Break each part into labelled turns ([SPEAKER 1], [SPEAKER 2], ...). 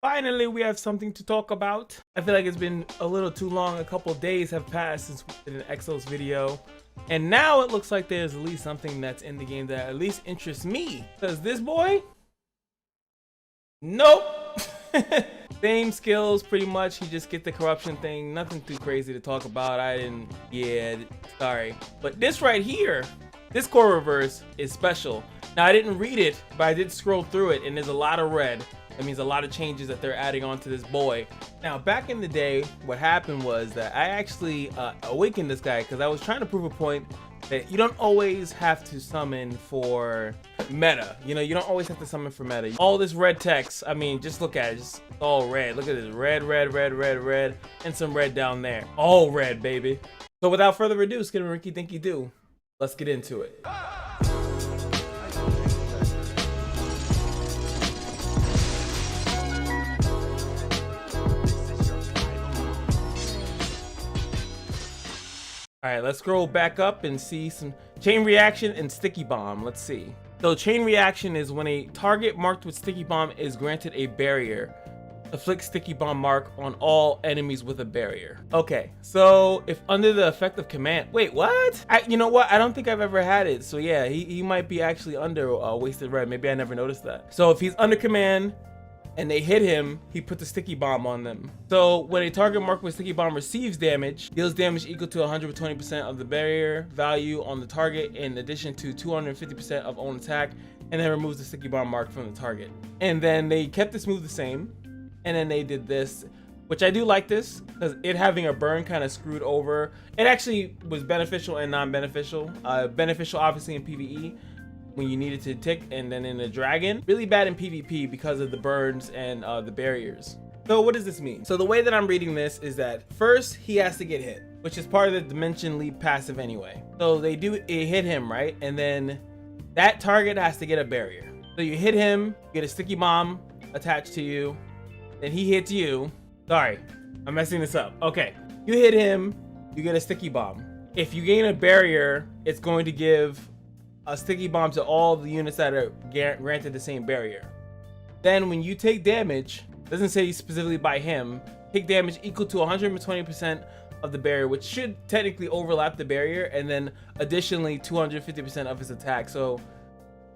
[SPEAKER 1] Finally, we have something to talk about. I feel like it's been a little too long. A couple days have passed since we did an Exos video. And now it looks like there's at least something that's in the game that at least interests me. Because this boy? Nope. Same skills pretty much. He just get the corruption thing. Nothing too crazy to talk about. Sorry. But this right here, this core reverse is special. Now I didn't read it, but I did scroll through it and there's a lot of red. That means a lot of changes that they're adding on to this boy. Now, back in the day, what happened was that I actually awakened this guy because I was trying to prove a point that you don't always have to summon for meta. You know, you don't always have to summon for meta. All this red text, I mean, just look at it, it's all red. Look at this, red, red, red, red, red, and some red down there. All red, baby. So without further ado, skid and rinky dinky do. Let's get into it. All right, let's scroll back up and see some chain reaction and sticky bomb. Let's see. So chain reaction is when a target marked with sticky bomb is granted a barrier. Afflict sticky bomb mark on all enemies with a barrier. Okay, so if under the effect of command, wait, what? You know what? I don't think I've ever had it. So yeah, he might be actually under wasted red. Maybe I never noticed that. So if he's under command and they hit him, he put the sticky bomb on them. So when a target marked with sticky bomb receives damage, deals damage equal to 120% of the barrier value on the target in addition to 250% of own attack, and then removes the sticky bomb mark from the target. And then they kept this move the same, and then they did this, which I do like this, because it having a burn kind of screwed over. It actually was beneficial and non-beneficial. Beneficial obviously in PvE, when you needed to tick, and then in the dragon, really bad in PvP because of the burns and the barriers. So what does this mean? So the way that I'm reading this is that first he has to get hit, which is part of the dimension leap passive anyway. So they hit him, right? And then that target has to get a barrier. So you hit him, you get a sticky bomb attached to you, then he hits you. Sorry, I'm messing this up. Okay, you hit him, you get a sticky bomb. If you gain a barrier, it's going to give a sticky bomb to all the units that are granted the same barrier. Then when you take damage, doesn't say specifically by him, take damage equal to 120% of the barrier, which should technically overlap the barrier, and then additionally 250% of his attack. So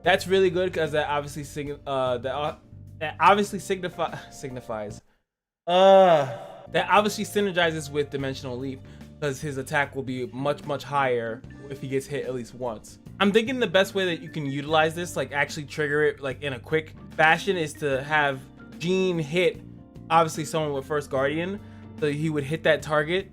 [SPEAKER 1] that's really good because that obviously synergizes with dimensional leap, because his attack will be much higher if he gets hit at least once. I'm thinking the best way that you can utilize this, like actually trigger it like in a quick fashion, is to have Gene hit obviously someone with First Guardian. So he would hit that target,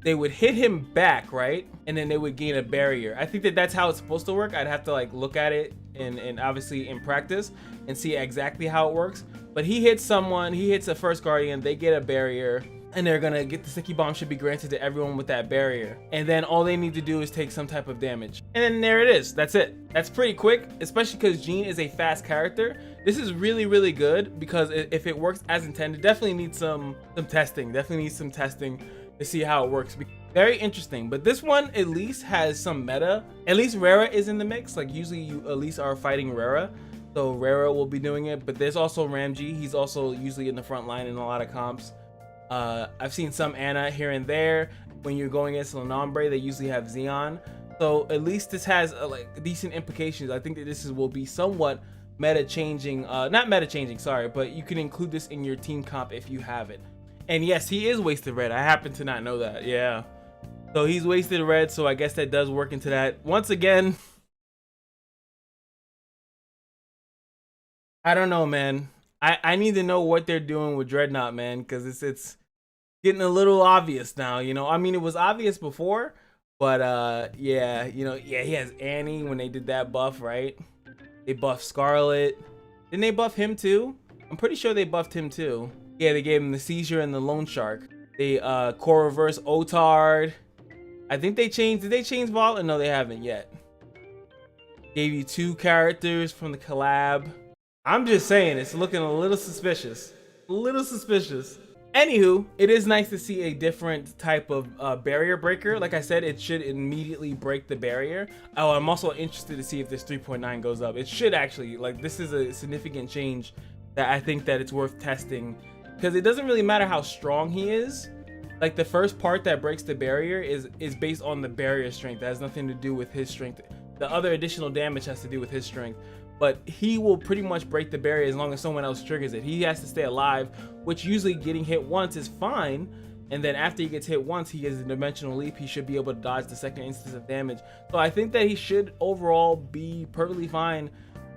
[SPEAKER 1] they would hit him back, right? And then they would gain a barrier. I think that that's how it's supposed to work. I'd have to like look at it and obviously in practice and see exactly how it works. But he hits someone, he hits a First Guardian, they get a barrier, and they're gonna get the sticky bomb should be granted to everyone with that barrier. And then all they need to do is take some type of damage. And then there it is, that's it. That's pretty quick, especially because Gene is a fast character. This is really good because if it works as intended, definitely needs some testing. Definitely needs some testing to see how it works. Very interesting, but this one at least has some meta. At least Rara is in the mix. Like usually you at least are fighting Rara. So Rara will be doing it, but there's also Ramji. He's also usually in the front line in a lot of comps. I've seen some Ana here and there. When you're going against Lenombre, they usually have Xeon. So at least this has like decent implications. I think that this will be somewhat meta changing, not meta changing, sorry, but you can include this in your team comp if you have it. And yes, he is wasted red. I happen to not know that. Yeah. So he's wasted red, so I guess that does work into that. Once again, I don't know, man. I need to know what they're doing with Dreadnought, man, because it's getting a little obvious now, you know. I mean, it was obvious before, but yeah, you know, yeah, he has Annie when they did that buff, right? They buffed Scarlet. Didn't they buff him too? I'm pretty sure they buffed him too. Yeah, they gave him the Seizure and the Lone Shark. They core reverse Otard. I think they changed, did they change Vault? No, they haven't yet. Gave you 2 characters from the collab. I'm just saying, it's looking a little suspicious. A little suspicious. Anywho, it is nice to see a different type of barrier breaker. Like I said, it should immediately break the barrier. Oh, I'm also interested to see if this 3.9 goes up. It should actually, like, this is a significant change that I think that it's worth testing, because it doesn't really matter how strong he is. Like the first part that breaks the barrier is based on the barrier strength. That has nothing to do with his strength. The other additional damage has to do with his strength. But he will pretty much break the barrier as long as someone else triggers it. He has to stay alive, which usually getting hit once is fine. And then after he gets hit once, he gets a dimensional leap. He should be able to dodge the second instance of damage. So I think that he should overall be perfectly fine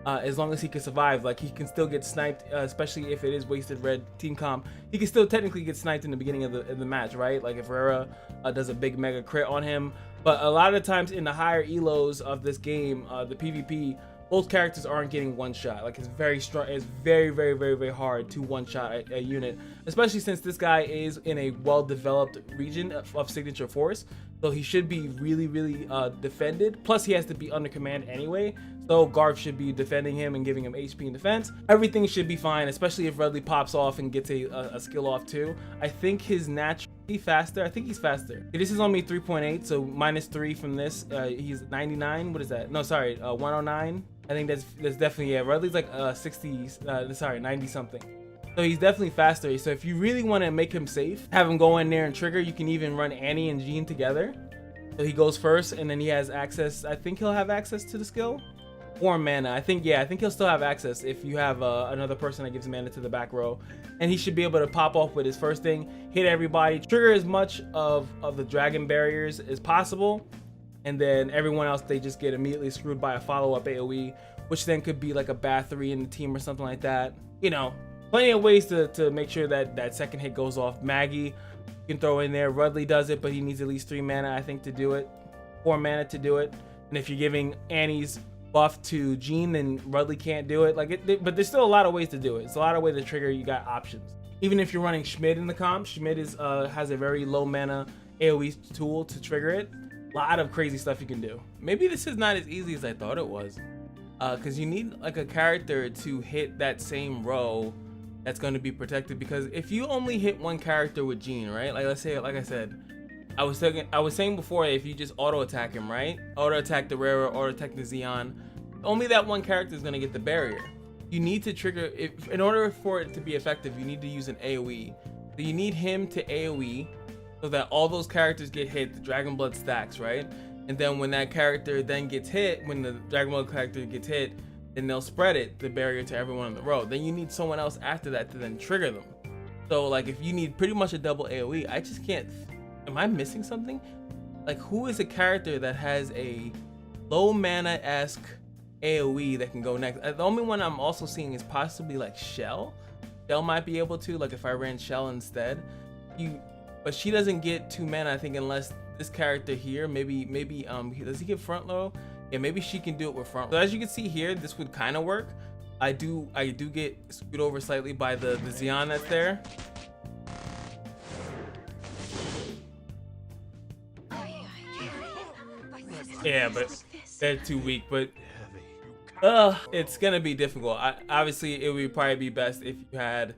[SPEAKER 1] as long as he can survive. Like he can still get sniped, especially if it is wasted red team comp. He can still technically get sniped in the beginning of the match, right? Like if Herrera does a big mega crit on him. But a lot of times in the higher elos of this game, the PvP, both characters aren't getting one shot. Like it's very strong. It's very hard to one shot a unit, especially since this guy is in a well-developed region of signature force. So he should be really defended. Plus he has to be under command anyway. So Garth should be defending him and giving him HP and defense. Everything should be fine, especially if Redley pops off and gets a skill off too. I think his naturally faster. I think he's faster. This is on me 3.8, so -3 from this. He's 99. What is that? No, sorry, 109. I think that's definitely, yeah. Redley's like 90 something. So he's definitely faster. So if you really want to make him safe, have him go in there and trigger, you can even run Annie and Jean together. So he goes first and then he has access. I think he'll have access to the skill or mana. I think he'll still have access if you have another person that gives mana to the back row. And he should be able to pop off with his first thing, hit everybody, trigger as much of the dragon barriers as possible. And then everyone else, they just get immediately screwed by a follow-up AoE, which then could be like a Bath 3 in the team or something like that. You know, plenty of ways to make sure that second hit goes off. Maggie, you can throw in there. Rudley does it, but he needs at least 3 mana, I think, to do it. 4 mana to do it. And if you're giving Annie's buff to Jean, then Rudley can't do it. But there's still a lot of ways to do it. It's a lot of ways to trigger. You got options. Even if you're running Schmid in the comp, Schmid has a very low mana AoE tool to trigger it. A lot of crazy stuff you can do. Maybe this is not as easy as I thought it was, because you need like a character to hit that same row that's going to be protected. Because if you only hit one character with Jean, right? Like let's say, like I said, I was saying before, if you just auto attack him, right? Auto attack the Rara, auto attack the Xeon, only that one character is going to get the barrier. You need to trigger, in order for it to be effective, you need to use an AoE. So you need him to AoE, so that all those characters get hit, the Dragon Blood stacks, right? And then when that character then gets hit, when the Dragon Blood character gets hit, then they'll spread the barrier to everyone in the row. Then you need someone else after that to then trigger them. So like if you need pretty much a double AoE, I just can't, am I missing something? Like who is a character that has a low mana-esque AoE that can go next? The only one I'm also seeing is possibly like Shell. Shell might be able to, like if I ran Shell instead. But she doesn't get 2 mana, I think, unless this character here, maybe does he get front row? Yeah, maybe she can do it with front. So as you can see here, this would kind of work. I do get screwed over slightly by the Xeon that's there. Yeah, but they're too weak. But it's gonna be difficult. Obviously, it would probably be best if you had,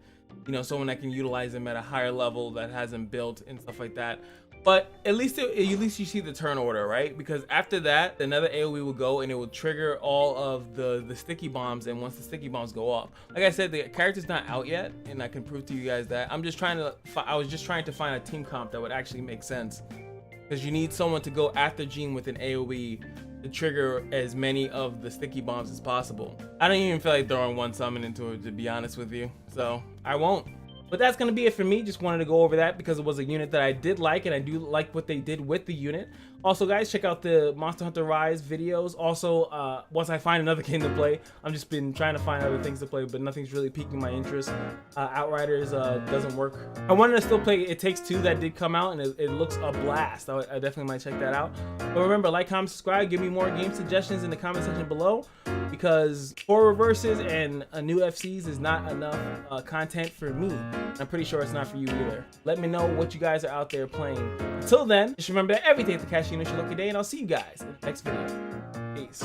[SPEAKER 1] you know, someone that can utilize them at a higher level that hasn't built and stuff like that. But at least you see the turn order, right? Because after that, another AoE will go and it will trigger all of the sticky bombs. And once the sticky bombs go off, like I said, the character's not out yet, and I can prove to you guys that. I was just trying to find a team comp that would actually make sense, because you need someone to go after Jean with an AoE to trigger as many of the sticky bombs as possible. I don't even feel like throwing one summon into it, to be honest with you, so I won't. But that's gonna be it for me. Just wanted to go over that because it was a unit that I did like, and I do like what they did with the unit. Also, guys, check out the Monster Hunter Rise videos. Also, once I find another game to play, I've just been trying to find other things to play, but nothing's really piquing my interest. Outriders doesn't work. I wanted to still play It Takes Two, that did come out, and it looks a blast. I definitely might check that out. But remember, like, comment, subscribe, give me more game suggestions in the comment section below, because 4 reverses and a new FCs is not enough content for me. I'm pretty sure it's not for you either. Let me know what you guys are out there playing. Until then, just remember that every day at the Kashino is your lucky day, and I'll see you guys in the next video. Peace.